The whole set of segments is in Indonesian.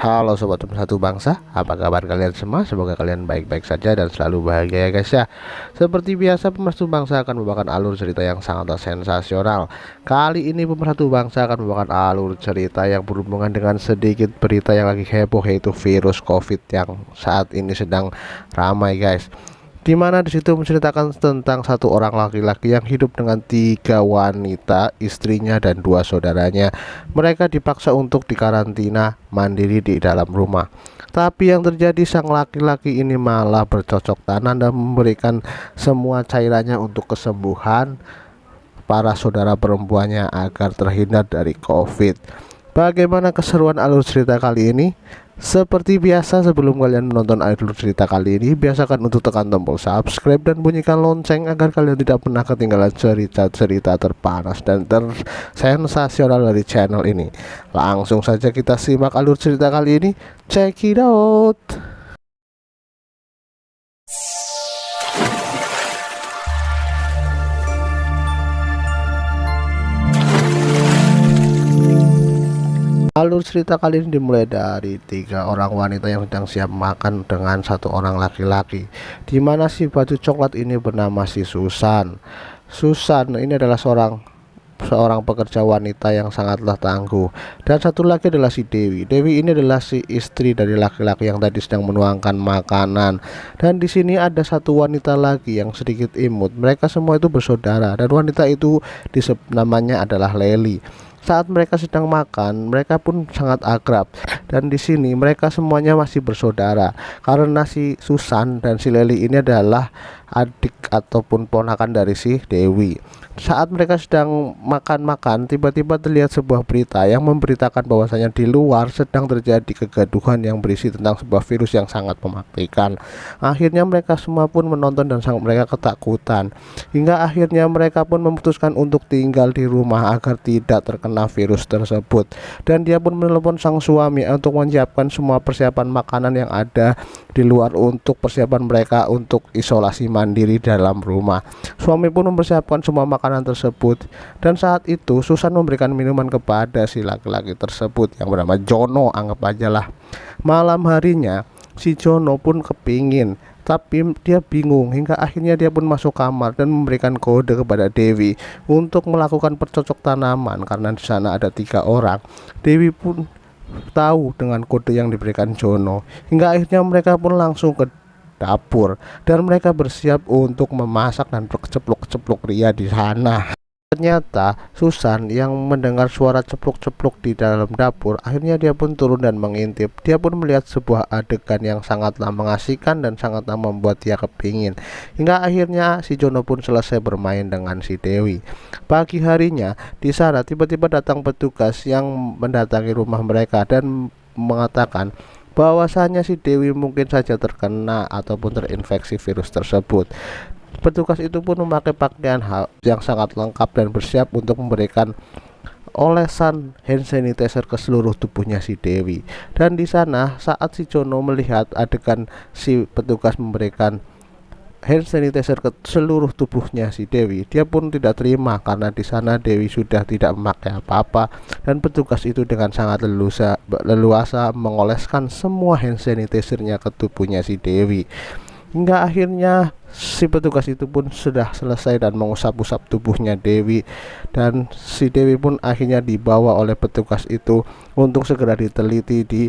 Halo Sobat Pemersatu Bangsa, apa kabar kalian semua? Semoga kalian baik-baik saja dan selalu bahagia ya guys ya. Seperti biasa Pemersatu Bangsa akan membawakan alur cerita yang sangat sensasional. Kali ini Pemersatu Bangsa akan membawakan alur cerita yang berhubungan dengan sedikit berita yang lagi heboh, yaitu virus COVID yang saat ini sedang ramai guys. Dimana disitu menceritakan tentang satu orang laki-laki yang hidup dengan 3 wanita, istrinya dan 2 saudaranya. Mereka dipaksa untuk dikarantina mandiri di dalam rumah. Tapi yang terjadi, sang laki-laki ini malah bercocok tanam dan memberikan semua cairannya untuk kesembuhan para saudara perempuannya agar terhindar dari COVID. Bagaimana keseruan alur cerita kali ini? Seperti biasa, sebelum kalian menonton alur cerita kali ini, biasakan untuk tekan tombol subscribe dan bunyikan lonceng agar kalian tidak pernah ketinggalan cerita-cerita terpanas dan tersensasional dari channel ini. Langsung saja kita simak alur cerita kali ini. Check it out. Alur cerita kali ini dimulai dari 3 orang wanita yang sedang siap makan dengan 1 orang laki-laki, dimana si baju coklat ini bernama si Susan. Susan ini adalah seorang pekerja wanita yang sangatlah tangguh, dan satu lagi adalah si Dewi. Dewi ini adalah si istri dari laki-laki yang tadi sedang menuangkan makanan. Dan di sini ada 1 wanita lagi yang sedikit imut. Mereka semua itu bersaudara, dan wanita itu namanya adalah Leli. Saat mereka sedang makan, mereka pun sangat akrab, dan di sini mereka semuanya masih bersaudara karena si Susan dan si Leli ini adalah adik ataupun ponakan dari si Dewi. Saat mereka sedang makan-makan, tiba-tiba terlihat sebuah berita yang memberitakan bahwasanya di luar sedang terjadi kegaduhan yang berisi tentang sebuah virus yang sangat mematikan. Akhirnya mereka semua pun menonton dan mereka ketakutan, hingga akhirnya mereka pun memutuskan untuk tinggal di rumah agar tidak terkena virus tersebut. Dan dia pun menelpon sang suami untuk menyiapkan semua persiapan makanan yang ada di luar untuk persiapan mereka untuk isolasi mandiri dalam rumah. Suami pun mempersiapkan semua makanan tersebut, dan saat itu Susan memberikan minuman kepada si laki-laki tersebut yang bernama Jono, anggap aja lah. Malam harinya si Jono pun kepingin, tapi dia bingung, hingga akhirnya dia pun masuk kamar dan memberikan kode kepada Dewi untuk melakukan percocok tanaman karena di sana ada 3 orang. Dewi pun tahu dengan kode yang diberikan Jono, hingga akhirnya mereka pun langsung ke dapur dan mereka bersiap untuk memasak dan berceplok-ceplok ria di sana. Ternyata Susan yang mendengar suara ceplok-ceplok di dalam dapur, akhirnya dia pun turun dan mengintip. Dia pun melihat sebuah adegan yang sangatlah mengasihkan dan sangatlah membuat dia kepingin. Hingga akhirnya si Jono pun selesai bermain dengan si Dewi. Pagi harinya di sana tiba-tiba datang petugas yang mendatangi rumah mereka dan mengatakan bahwasanya si Dewi mungkin saja terkena ataupun terinfeksi virus tersebut. Petugas itu pun memakai pakaian yang sangat lengkap dan bersiap untuk memberikan olesan hand sanitizer ke seluruh tubuhnya si Dewi. Dan di sana saat si Jono melihat adegan si petugas memberikan hand sanitizer ke seluruh tubuhnya si Dewi, dia pun tidak terima karena di sana Dewi sudah tidak memakai apa-apa, dan petugas itu dengan sangat leluasa mengoleskan semua hand sanitizernya ke tubuhnya si Dewi. Hingga akhirnya si petugas itu pun sudah selesai dan mengusap-usap tubuhnya Dewi, dan si Dewi pun akhirnya dibawa oleh petugas itu untuk segera diteliti di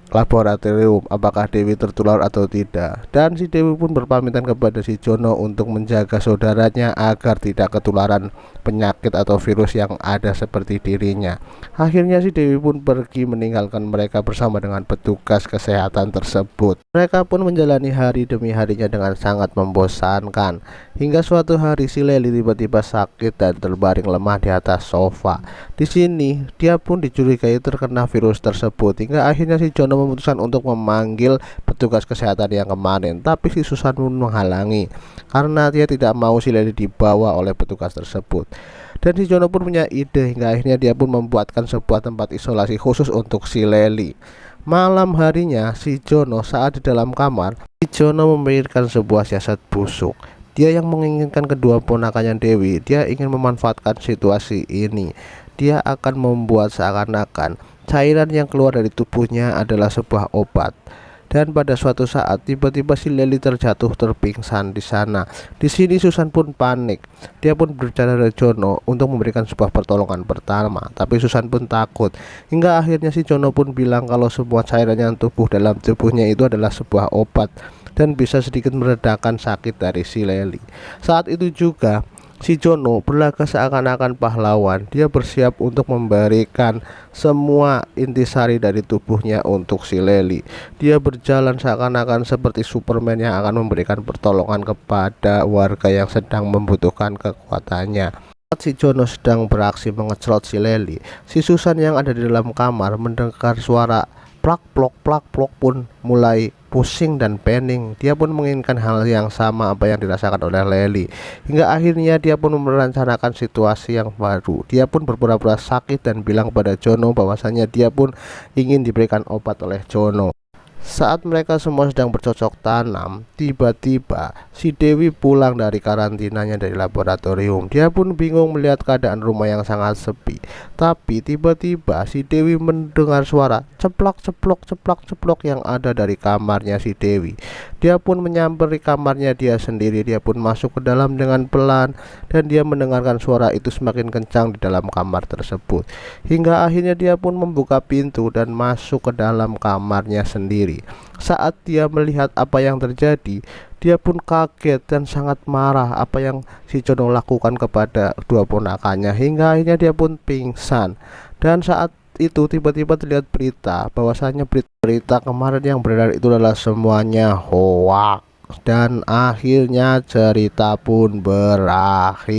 laboratorium apakah Dewi tertular atau tidak. Dan si Dewi pun berpamitan kepada si Jono untuk menjaga saudaranya agar tidak ketularan penyakit atau virus yang ada seperti dirinya. Akhirnya si Dewi pun pergi meninggalkan mereka bersama dengan petugas kesehatan tersebut. Mereka pun menjalani hari demi harinya dengan sangat membosankan, hingga suatu hari si Leli tiba-tiba sakit dan terbaring lemah di atas sofa. Di sini dia pun dicurigai terkena virus tersebut, hingga akhirnya si Jono memutuskan untuk memanggil petugas kesehatan yang kemarin, tapi si Susan pun menghalangi karena dia tidak mau si Leli dibawa oleh petugas tersebut. Dan si Jono pun punya ide, hingga akhirnya dia pun membuatkan sebuah tempat isolasi khusus untuk si Leli. Malam harinya si Jono saat di dalam kamar, si Jono memikirkan sebuah siasat busuk. Dia yang menginginkan kedua ponakannya Dewi. Dia ingin memanfaatkan situasi ini. Dia akan membuat seakan-akan cairan yang keluar dari tubuhnya adalah sebuah obat. Dan pada suatu saat tiba-tiba si Lely terjatuh terpingsan di sana. Di sini Susan pun panik. Dia pun berbicara dengan Jono untuk memberikan sebuah pertolongan pertama, tapi Susan pun takut. Hingga akhirnya si Jono pun bilang kalau semua cairan yang dalam tubuhnya itu adalah sebuah obat dan bisa sedikit meredakan sakit dari si Lely. Saat itu juga si Jono berlaga seakan-akan pahlawan. Dia bersiap untuk memberikan semua intisari dari tubuhnya untuk si Lely. Dia berjalan seakan-akan seperti Superman yang akan memberikan pertolongan kepada warga yang sedang membutuhkan kekuatannya. Saat si Jono sedang beraksi mengecelot si Lely, si Susan yang ada di dalam kamar mendengar suara plak plok pun mulai pusing dan pening. Dia pun menginginkan hal yang sama apa yang dirasakan oleh Lely. Hingga akhirnya dia pun merencanakan situasi yang baru. Dia pun berpura-pura sakit dan bilang pada Jono bahwasanya dia pun ingin diberikan obat oleh Jono. Saat mereka semua sedang bercocok tanam, tiba-tiba si Dewi pulang dari karantinanya dari laboratorium. Dia pun bingung melihat keadaan rumah yang sangat sepi. Tapi tiba-tiba si Dewi mendengar suara ceplok yang ada dari kamarnya si Dewi. Dia pun menyamperin kamarnya dia sendiri. Dia pun masuk ke dalam dengan pelan dan dia mendengarkan suara itu semakin kencang di dalam kamar tersebut. Hingga akhirnya dia pun membuka pintu dan masuk ke dalam kamarnya sendiri. Saat dia melihat apa yang terjadi, dia pun kaget dan sangat marah apa yang si Jono lakukan kepada dua ponakannya. Hingga akhirnya dia pun pingsan. Dan saat itu tiba-tiba terlihat berita bahwasanya berita kemarin yang beredar itu adalah semuanya hoax. Dan akhirnya cerita pun berakhir.